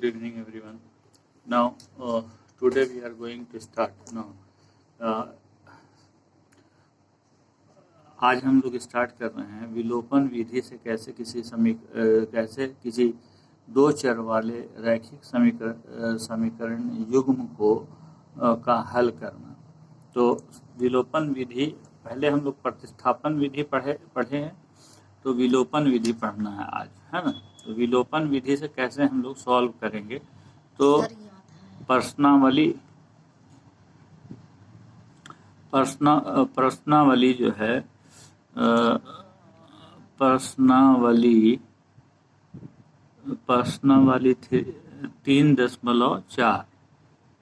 Good evening, everyone. Now, today we are going to start. आज हम लोग start कर रहे हैं विलोपन विधि से कैसे किसी दो चर वाले रैखिक समीकरण युग्म को का हल करना। तो विलोपन विधि, पहले हम लोग प्रतिस्थापन विधि पढ़े हैं, तो विलोपन विधि पढ़ना है आज, है ना। तो विलोपन विधि से कैसे हम लोग सॉल्व करेंगे, तो प्रश्नावली जो है, प्रश्नावली 3.4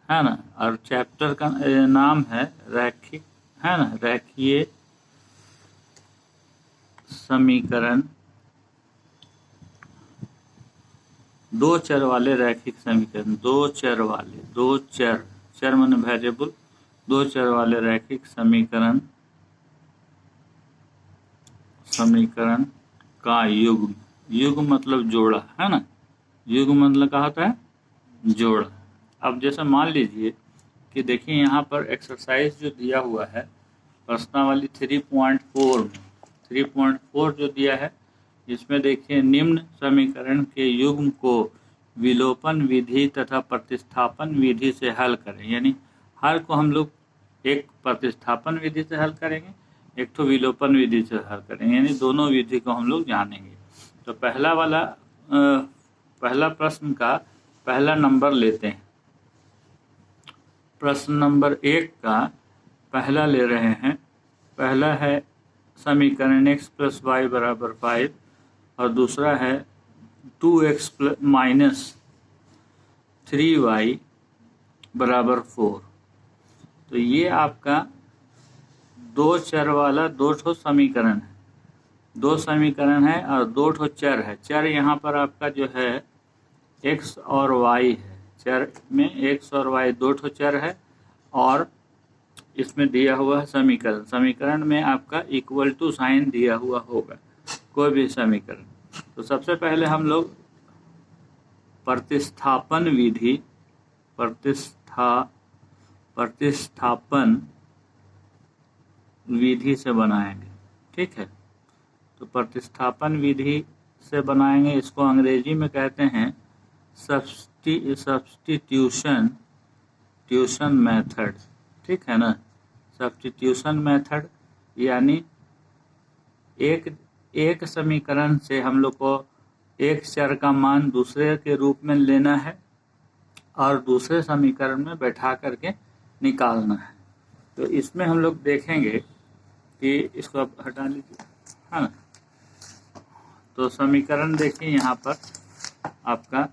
है ना, और चैप्टर का नाम है रैखिक, है ना, रैखिक समीकरण, दो चर वाले रैखिक समीकरण, दो चर माने वेरिएबल, दो चर वाले रैखिक समीकरण का युग्म मतलब जोड़ा, है ना। युग्म मतलब क्या होता है, जोड़ा। अब जैसे मान लीजिए कि देखिए यहाँ पर एक्सरसाइज जो दिया हुआ है प्रश्नावली 3.4 जो दिया है, इसमें देखिए निम्न समीकरण के युग्म को विलोपन विधि तथा प्रतिस्थापन विधि से हल करें। यानी हर को हम लोग एक प्रतिस्थापन विधि से हल करेंगे, एक तो विलोपन विधि से हल करेंगे, यानी दोनों विधि को हम लोग जानेंगे। तो पहला प्रश्न का पहला नंबर लेते हैं। प्रश्न नंबर 1 का पहला ले रहे हैं। पहला है समीकरण x + y = 5 और दूसरा है 2x - 3y = 4। तो ये आपका दो चर वाला दो ठो समीकरण है, दो समीकरण है और दो ठो चर है। चर यहाँ पर आपका जो है x और y है, चर में x और y दो ठो चर है, और इसमें दिया हुआ है समीकरण में आपका इक्वल टू साइन दिया हुआ होगा कोई भी समीकरण। तो सबसे पहले हम लोग प्रतिस्थापन विधि से बनाएंगे, ठीक है। तो प्रतिस्थापन विधि से बनाएंगे, इसको अंग्रेजी में कहते हैं सब्स्टिट्यूशन मेथड, ठीक है ना। सब्स्टिट्यूशन मेथड यानी एक समीकरण से हम लोग को एक चर का मान दूसरे के रूप में लेना है और दूसरे समीकरण में बैठा करके निकालना है। तो इसमें हम लोग देखेंगे कि इसको अब हटा लीजिए, है ना। तो समीकरण देखिए यहाँ पर आपका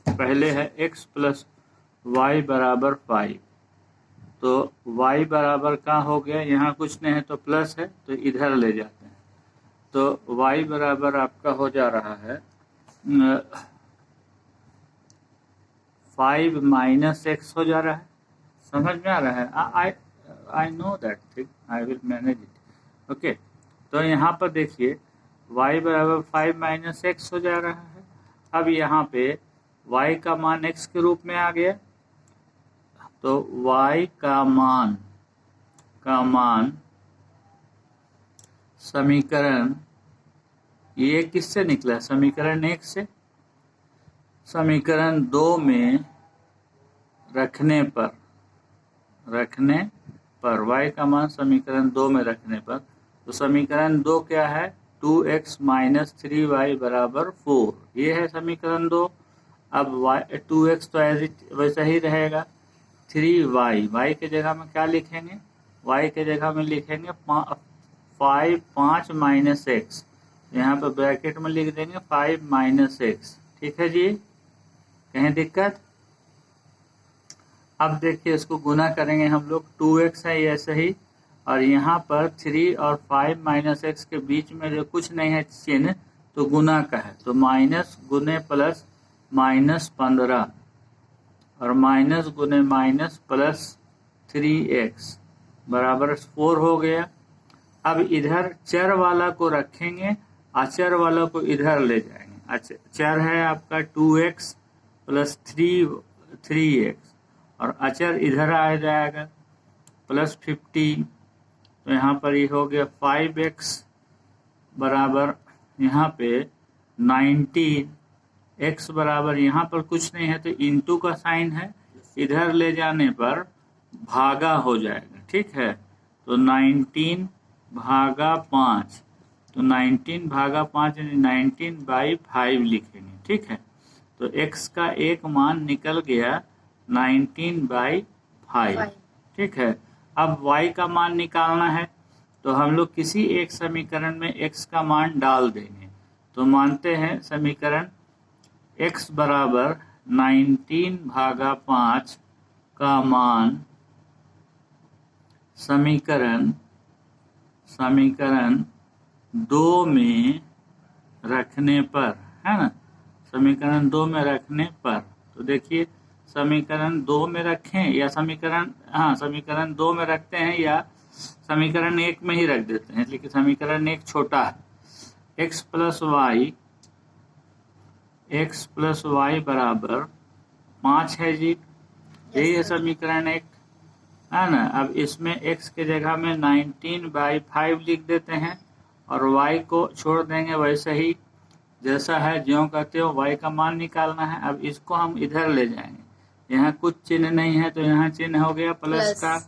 पहले है x + y = 5। तो y बराबर का हो गया, यहाँ कुछ नहीं है तो प्लस है, तो इधर ले जाते हैं। तो y बराबर आपका हो जा रहा है 5 - x हो जा रहा है। समझ में आ रहा है? I know that thing, I will manage it, okay. तो यहाँ पर देखिए y बराबर 5 - x हो जा रहा है। अब यहाँ पे y का मान x के रूप में आ गया, तो y का मान समीकरण ये किससे निकला? समीकरण 1 से। समीकरण 2 में रखने पर y का मान समीकरण 2 में रखने पर, तो समीकरण 2 क्या है? 2x - 3y = 4। ये है समीकरण 2। अब 2x तो वैसा ही रहेगा। 3y के जगह में क्या लिखेंगे? y के जगह में लिखेंगे 5 - x, यहाँ पर ब्रैकेट में लिख देंगे 5 - x, ठीक है जी। कहीं दिक्कत? अब देखिए इसको गुना करेंगे हम लोग, 2x है ऐसे ही, और यहाँ पर 3 और 5 - x के बीच में जो कुछ नहीं है चिन्ह, तो गुना का है, तो माइनस गुने प्लस -15 और माइनस गुने माइनस प्लस 3x = 4 हो गया। अब इधर चर वाला को रखेंगे, अचर वाला को इधर ले जाएंगे। अच्छा चर है आपका 2x प्लस 3x और अचर इधर आ जाएगा प्लस 15, तो यहाँ पर ये हो गया 5x बराबर यहाँ पे 19, x बराबर यहाँ पर कुछ नहीं है तो इनटू का साइन है, इधर ले जाने पर भागा हो जाएगा, ठीक है। तो 19 भागा 5, तो 19 भागा 5 यानी 19/5 लिखेंगे, ठीक है। तो x का एक मान निकल गया 19/5, ठीक है। अब y का मान निकालना है तो हम लोग किसी एक समीकरण में x का मान डाल देंगे। तो मानते हैं समीकरण x बराबर 19/5 का मान समीकरण 2 में रखने पर, है ना, समीकरण 2 में रखने पर, तो देखिए समीकरण 2 में रखें या समीकरण 2 में रखते हैं या समीकरण 1 में ही रख देते हैं, लेकिन समीकरण 1 छोटा है। x प्लस वाई बराबर 5 है जी, यही है समीकरण 1, है ना। अब इसमें x के जगह में 19/5 लिख देते हैं और y को छोड़ देंगे वैसे ही जैसा है, ज्यों कहते हो y का मान निकालना है। अब इसको हम इधर ले जाएंगे, यहाँ कुछ चिन्ह नहीं है तो यहाँ चिन्ह हो गया प्लस का,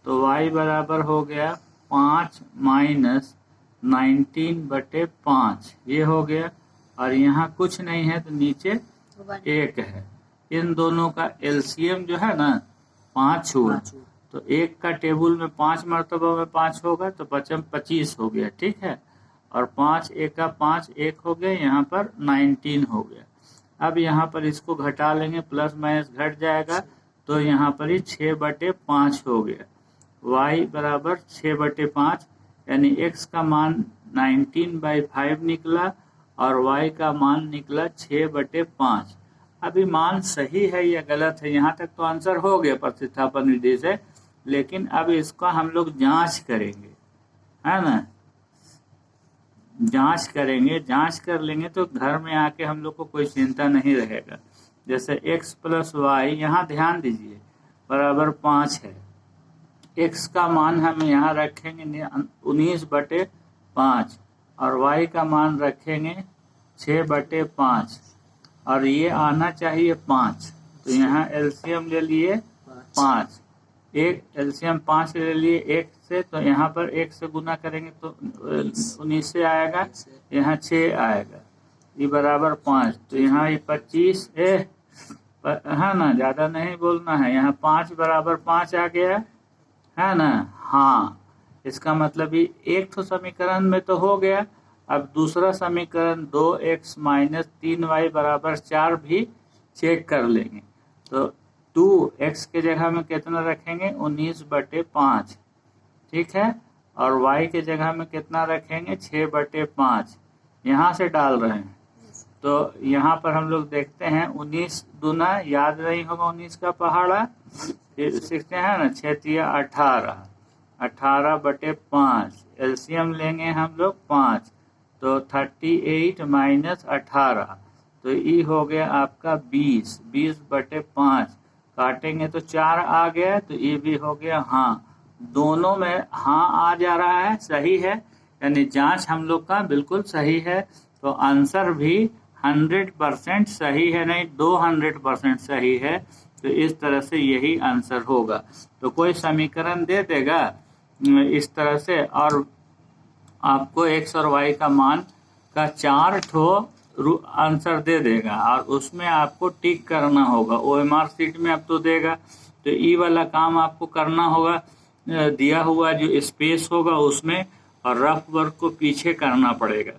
तो y बराबर हो गया 5 माइनस 19/5, ये हो गया। और यहाँ कुछ नहीं है तो नीचे 1 है। इन दोनों का एलसीएम जो है ना 5 हुआ, तो 1 का टेबल में 5 मरतबा में 5 होगा तो 25 हो गया, ठीक है। और 5 1 का 5 1 हो गया, यहाँ पर 19 हो गया। अब यहाँ पर इसको घटा लेंगे, प्लस माइनस घट जाएगा तो यहाँ पर ही 6/5 हो गया। y बराबर 6/5 यानी x का मान 19/5 निकला और y का मान निकला 6/5। अभी मान सही है या गलत है, यहाँ तक तो आंसर हो गया प्रतिस्थापन विधि से, लेकिन अब इसका हम लोग जांच करेंगे, है ना, जांच करेंगे। जांच कर लेंगे तो घर में आके हम लोग को कोई चिंता नहीं रहेगा। जैसे x प्लस वाई, यहाँ ध्यान दीजिए, बराबर 5 है। x का मान हम यहाँ रखेंगे 19/5 और y का मान रखेंगे 6/5 और ये आना चाहिए 5, तो यहाँ एलसीएम ले लिए 5, एक एलसीएम 5 ले लिए 1 से, तो यहाँ पर 1 से गुना करेंगे तो 19 से आएगा, यहाँ 6 आएगा, ये बराबर 5, तो यहाँ ये 25 है ना, ज़्यादा नहीं बोलना है, यहाँ 5 बराबर 5 आ गया, है ना। हाँ, इसका मतलब ये एक तो समीकरण में तो हो गया। अब दूसरा समीकरण 2x माइनस 3y बराबर 4 भी चेक कर लेंगे। तो 2x के जगह में कितना रखेंगे 19/5, ठीक है, और y के जगह में कितना रखेंगे 6/5, यहाँ से डाल रहे हैं। तो यहाँ पर हम लोग देखते हैं 19 दूना याद नहीं होगा 19 का पहाड़ा, सीखते हैं ना, 6 18, 18/5, एलसीएम लेंगे हम लोग 5, तो 38 माइनस 18, तो ये हो गया आपका 20, 20/5, काटेंगे तो 4 आ गया, तो ये भी हो गया हाँ, दोनों में हाँ आ जा रहा है, सही है, यानी जांच हम लोग का बिल्कुल सही है। तो आंसर भी 100% सही है, नहीं 200% सही है। तो इस तरह से यही आंसर होगा। तो कोई समीकरण दे देगा इस तरह से और आपको x और y का मान का 4 ठो आंसर दे देगा और उसमें आपको टिक करना होगा। OMR शीट में अब तो देगा, तो ई वाला काम आपको करना होगा, दिया हुआ जो स्पेस होगा उसमें, और रफ वर्क को पीछे करना पड़ेगा।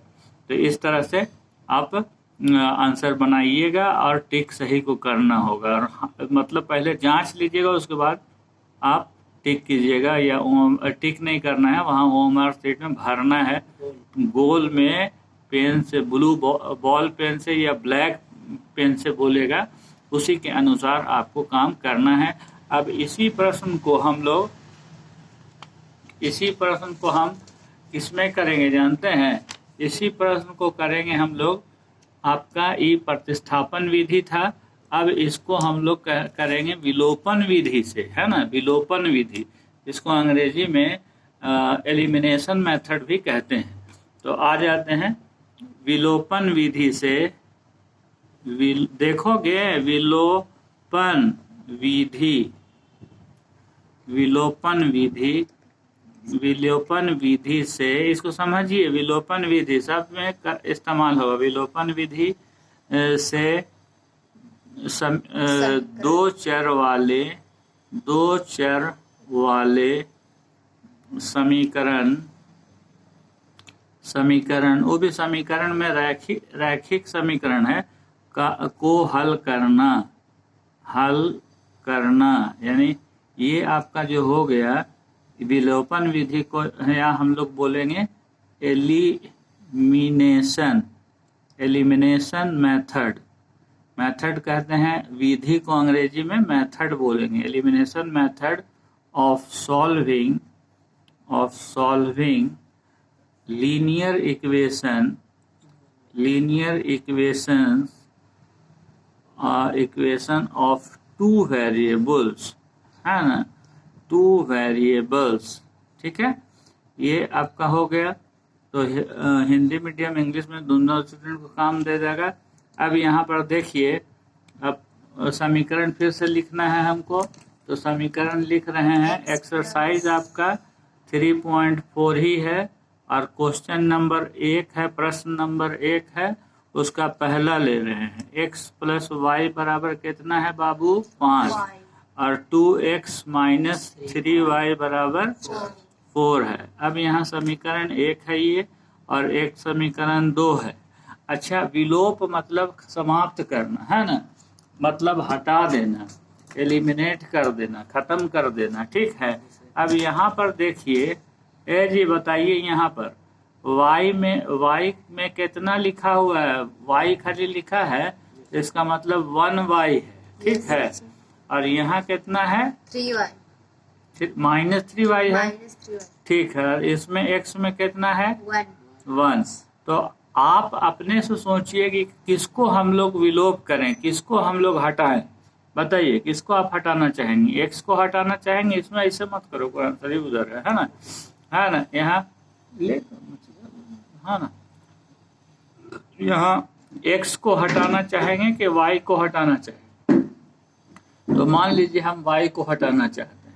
तो इस तरह से आप आंसर बनाइएगा और टिक सही को करना होगा, और मतलब पहले जांच लीजिएगा उसके बाद आप टिक कीजिएगा, या टिक नहीं करना है, वहाँ OMR शीट में भरना है गोल में पेन से, ब्लू बॉल पेन से या ब्लैक पेन से बोलेगा, उसी के अनुसार आपको काम करना है। अब इसी प्रश्न को हम किसमें करेंगे जानते हैं? इसी प्रश्न को करेंगे हम लोग आपका ई प्रतिस्थापन विधि था। अब इसको हम लोग करेंगे विलोपन विधि से, है ना, विलोपन विधि। इसको अंग्रेजी में एलिमिनेशन मेथड भी कहते हैं। तो आ जाते हैं विलोपन विधि से। देखोगे विलोपन विधि, विलोपन विधि, विलोपन विधि से, इसको समझिए, विलोपन विधि सब में इस्तेमाल होगा। विलोपन विधि से दो चर वाले समीकरण, वो भी समीकरण में रैखिक समीकरण है को हल करना, यानी ये आपका जो हो गया विलोपन विधि को या हम लोग बोलेंगे एलिमिनेशन मेथड कहते हैं। विधि को अंग्रेजी में मेथड बोलेंगे। Elimination method of solving linear equation of two variables, है ना, टू वेरिएबल्स। ठीक है, ये आपका हो गया। तो हिंदी मीडियम इंग्लिश में दोनों स्टूडेंट को काम दे देगा। अब यहाँ पर देखिए, अब समीकरण फिर से लिखना है हमको। तो समीकरण लिख रहे हैं। एक्सरसाइज आपका 3.4 ही है और क्वेश्चन नंबर 1 है, प्रश्न नंबर 1 है, उसका पहला ले रहे हैं। x प्लस वाई बराबर कितना है बाबू? 5 और 2x माइनस 3y बराबर 4 है। अब यहाँ समीकरण 1 है ये और एक समीकरण 2 है। अच्छा, विलोप मतलब समाप्त करना, है ना, मतलब हटा देना, एलिमिनेट कर देना, खत्म कर देना। ठीक है, अब यहाँ पर देखिए, ए जी बताइए, यहाँ पर y में कितना लिखा हुआ है? y खाली लिखा है, इसका मतलब 1y है। ठीक है, और यहाँ कितना है? 3y, माइनस 3y है। ठीक है, इसमें x में कितना है? 1। तो आप अपने से सोचिए कि किसको हम लोग विलोप करें, किसको हम लोग हटाएं। बताइए, किसको आप हटाना चाहेंगे? x को हटाना चाहेंगे? इसमें ऐसे मत करो, आंसर उधर है ना, है ना, यहाँ ले, है ना, यहाँ x को हटाना चाहेंगे कि y को हटाना चाहेंगे? तो मान लीजिए हम y को हटाना चाहते हैं,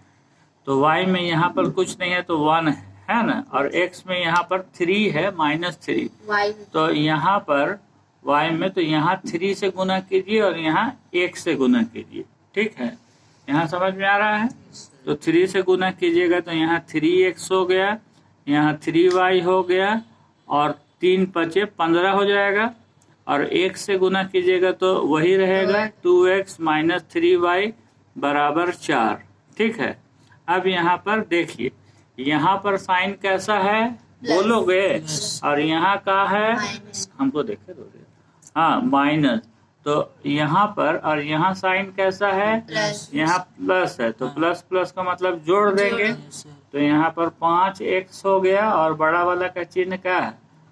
तो y में यहाँ पर कुछ नहीं है तो 1 है ना, और x में यहाँ पर 3 है, -3। तो यहाँ पर y में, तो यहाँ 3 से गुना कीजिए और यहाँ 1 से गुना कीजिए। ठीक है, यहाँ समझ में आ रहा है? तो 3 से गुना कीजिएगा तो यहाँ 3x हो गया, यहाँ 3y हो गया और 3 × 5 = 15 हो जाएगा, और 1 से गुना कीजिएगा तो वही रहेगा, 2x माइनस 3y बराबर 4। ठीक है, अब यहाँ पर देखिए, यहाँ पर साइन कैसा है बोलोगे, और यहाँ का है, हमको देखे दो, हाँ, माइनस। तो यहाँ पर और यहाँ साइन कैसा है? यहाँ प्लस है, तो प्लस प्लस का मतलब जोड़ देंगे। तो यहाँ पर 5x हो गया और बड़ा वाला का चिन्ह क्या है?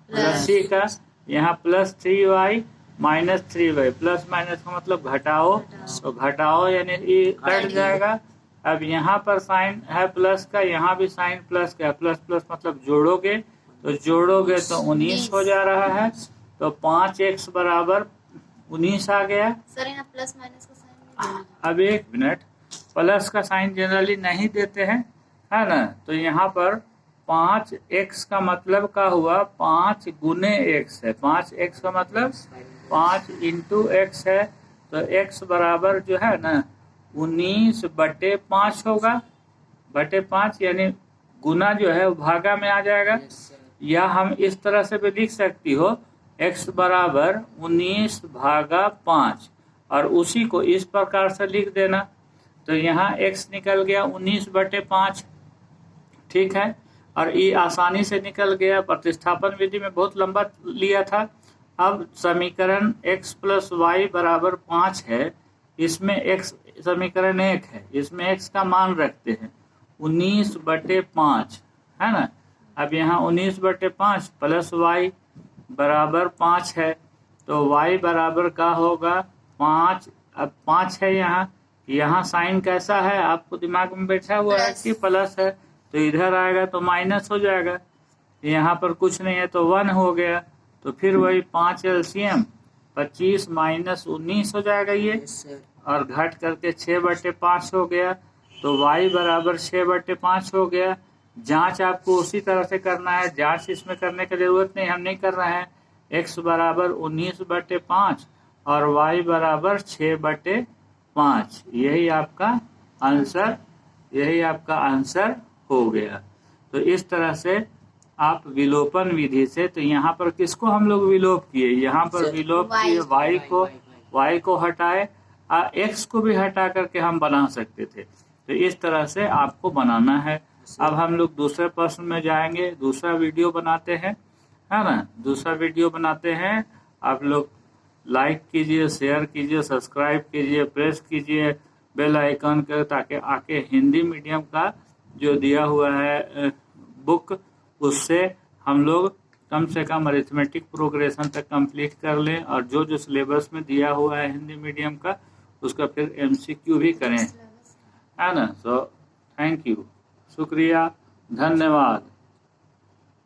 प्लस का। यहाँ plus 3y minus 3y, plus minus का मतलब घटाओ, तो घटाओ यानी ये कट जाएगा। अब यहाँ पर साइन है प्लस का, यहाँ भी साइन प्लस का, प्लस प्लस मतलब जोड़ोगे, तो जोड़ोगे तो 19 हो जा रहा है। तो 5x बराबर 19 आ गया। सर यहाँ प्लस माइनस का साइन, अब एक मिनट, प्लस का साइन जनरली नहीं देते हैं, है ना। तो यहाँ पर 5x का मतलब का हुआ 5 गुने x है, 5x का मतलब 5 × x है। तो x बराबर जो है ना 19/5 होगा, बटे 5, यानी गुना जो है वो भागा में आ जाएगा। या हम इस तरह से भी लिख सकती हो, x बराबर 19/5, और उसी को इस प्रकार से लिख देना। तो यहाँ x निकल गया 19/5। ठीक है, और ये आसानी से निकल गया। प्रतिस्थापन विधि में बहुत लंबा लिया था। अब समीकरण x प्लस वाई बराबर 5 है, इसमें x समीकरण 1 है, इसमें x का मान रखते हैं 19/5, है ना। अब यहाँ 19/5 प्लस y बराबर 5 है, तो y बराबर का होगा 5। अब 5 है यहाँ साइन कैसा है आपको दिमाग में बैठा हुआ है कि प्लस है, तो इधर आएगा तो माइनस हो जाएगा। यहाँ पर कुछ नहीं है तो 1 हो गया। तो फिर वही 5 LCM 25 माइनस 19 हो जाएगा ये, और घट करके 6/5 हो गया। तो y बराबर 6/5 हो गया। जांच आपको उसी तरह से करना है, जांच इसमें करने की जरूरत नहीं, हम नहीं कर रहे हैं। x बराबर 19/5 और y बराबर 6/5, यही आपका आंसर हो गया। तो इस तरह से आप विलोपन विधि से, तो यहाँ पर किसको हम लोग विलोप किए, यहाँ पर विलोप किए y को हटाए, x को भी हटा करके हम बना सकते थे। तो इस तरह से आपको बनाना है। अब हम लोग दूसरे प्रश्न में जाएंगे, दूसरा वीडियो बनाते हैं, है ना, दूसरा वीडियो बनाते हैं। आप लोग लाइक कीजिए, शेयर कीजिए, सब्सक्राइब कीजिए, प्रेस कीजिए बेल आइकन कर, ताकि आके हिंदी मीडियम का जो दिया हुआ है बुक, उससे हम लोग कम से कम अरिथमेटिक प्रोग्रेशन तक कंप्लीट कर लें, और जो सिलेबस में दिया हुआ है हिंदी मीडियम का उसका फिर MCQ भी करें, है ना। सो थैंक यू, शुक्रिया, धन्यवाद।